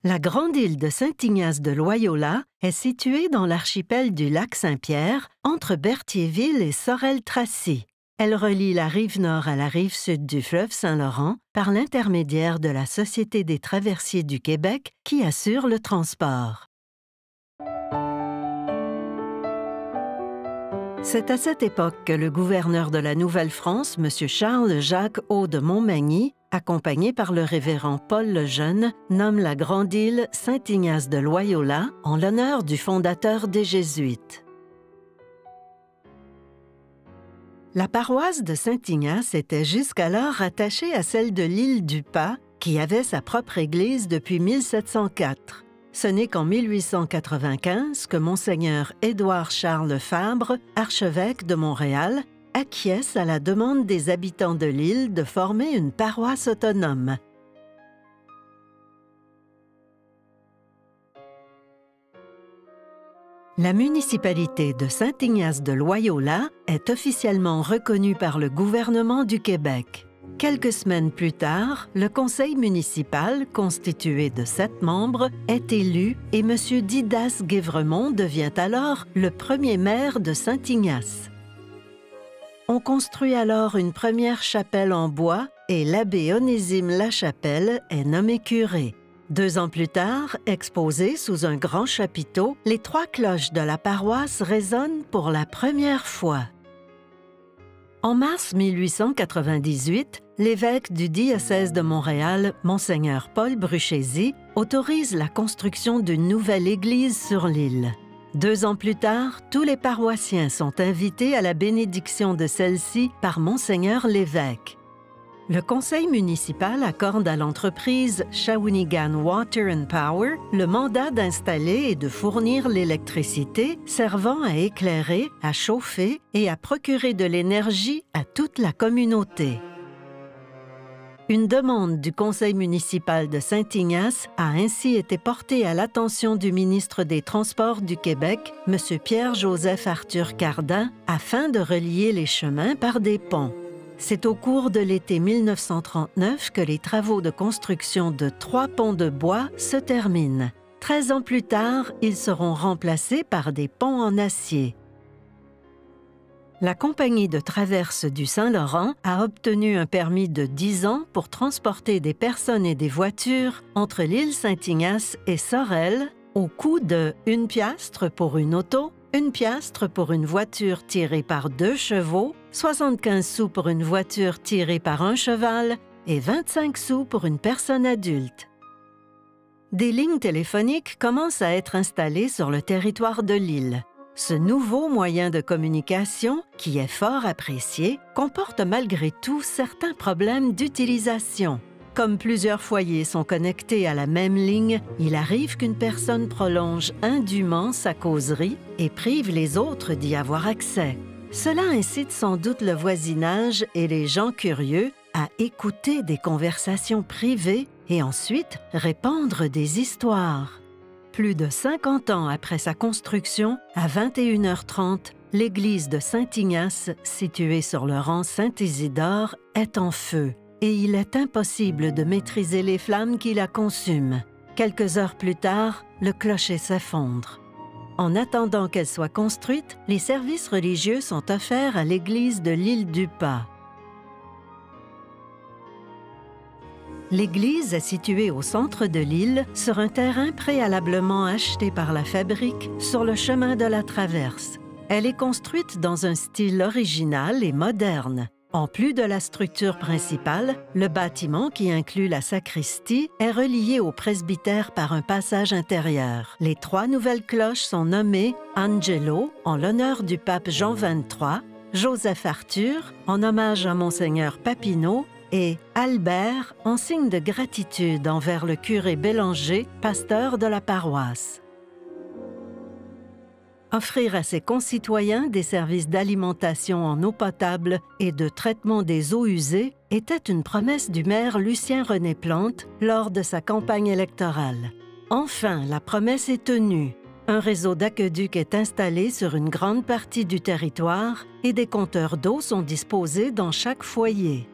La grande île de Saint-Ignace de Loyola est située dans l'archipel du lac Saint-Pierre, entre Berthierville et Sorel-Tracy. Elle relie la rive nord à la rive sud du fleuve Saint-Laurent par l'intermédiaire de la Société des traversiers du Québec qui assure le transport. C'est à cette époque que le gouverneur de la Nouvelle-France, M. Charles-Jacques O de Montmagny, accompagné par le révérend Paul le Jeune, nomme la grande île Saint-Ignace de Loyola en l'honneur du fondateur des Jésuites. La paroisse de Saint-Ignace était jusqu'alors rattachée à celle de l'île du Pas, qui avait sa propre église depuis 1704. Ce n'est qu'en 1895 que Monseigneur Édouard-Charles Fabre, archevêque de Montréal, acquiesce à la demande des habitants de l'île de former une paroisse autonome. La municipalité de Saint-Ignace de Loyola est officiellement reconnue par le gouvernement du Québec. Quelques semaines plus tard, le conseil municipal, constitué de 7 membres, est élu et M. Didas Guévremont devient alors le premier maire de Saint-Ignace. On construit alors une première chapelle en bois et l'abbé Onésime Lachapelle est nommé curé. 2 ans plus tard, exposées sous un grand chapiteau, les 3 cloches de la paroisse résonnent pour la première fois. En mars 1898, l'évêque du diocèse de Montréal, Monseigneur Paul Bruchézy, autorise la construction d'une nouvelle église sur l'île. 2 ans plus tard, tous les paroissiens sont invités à la bénédiction de celle-ci par Monseigneur l'évêque. Le conseil municipal accorde à l'entreprise Shawinigan Water and Power le mandat d'installer et de fournir l'électricité servant à éclairer, à chauffer et à procurer de l'énergie à toute la communauté. Une demande du conseil municipal de Saint-Ignace a ainsi été portée à l'attention du ministre des Transports du Québec, M. Pierre-Joseph Arthur Cardin, afin de relier les chemins par des ponts. C'est au cours de l'été 1939 que les travaux de construction de 3 ponts de bois se terminent. 13 ans plus tard, ils seront remplacés par des ponts en acier. La compagnie de traverse du Saint-Laurent a obtenu un permis de 10 ans pour transporter des personnes et des voitures entre l'île Saint-Ignace et Sorel au coût de 1 piastre pour une auto, 1 piastre pour une voiture tirée par 2 chevaux, 75 sous pour une voiture tirée par 1 cheval et 25 sous pour une personne adulte. Des lignes téléphoniques commencent à être installées sur le territoire de l'île. Ce nouveau moyen de communication, qui est fort apprécié, comporte malgré tout certains problèmes d'utilisation. Comme plusieurs foyers sont connectés à la même ligne, il arrive qu'une personne prolonge indûment sa causerie et prive les autres d'y avoir accès. Cela incite sans doute le voisinage et les gens curieux à écouter des conversations privées et ensuite répandre des histoires. Plus de 50 ans après sa construction, à 21h30, l'église de Saint-Ignace, située sur le rang Saint-Isidore, est en feu et il est impossible de maîtriser les flammes qui la consument. Quelques heures plus tard, le clocher s'effondre. En attendant qu'elle soit construite, les services religieux sont offerts à l'église de l'île du Pas. L'église est située au centre de l'île, sur un terrain préalablement acheté par la fabrique sur le chemin de la Traverse. Elle est construite dans un style original et moderne. En plus de la structure principale, le bâtiment qui inclut la sacristie est relié au presbytère par un passage intérieur. Les 3 nouvelles cloches sont nommées Angelo, en l'honneur du pape Jean XXIII, Joseph Arthur, en hommage à Monseigneur Papineau, et Albert, en signe de gratitude envers le curé Bélanger, pasteur de la paroisse. Offrir à ses concitoyens des services d'alimentation en eau potable et de traitement des eaux usées était une promesse du maire Lucien-René Plante lors de sa campagne électorale. Enfin, la promesse est tenue. Un réseau d'aqueducs est installé sur une grande partie du territoire et des compteurs d'eau sont disposés dans chaque foyer.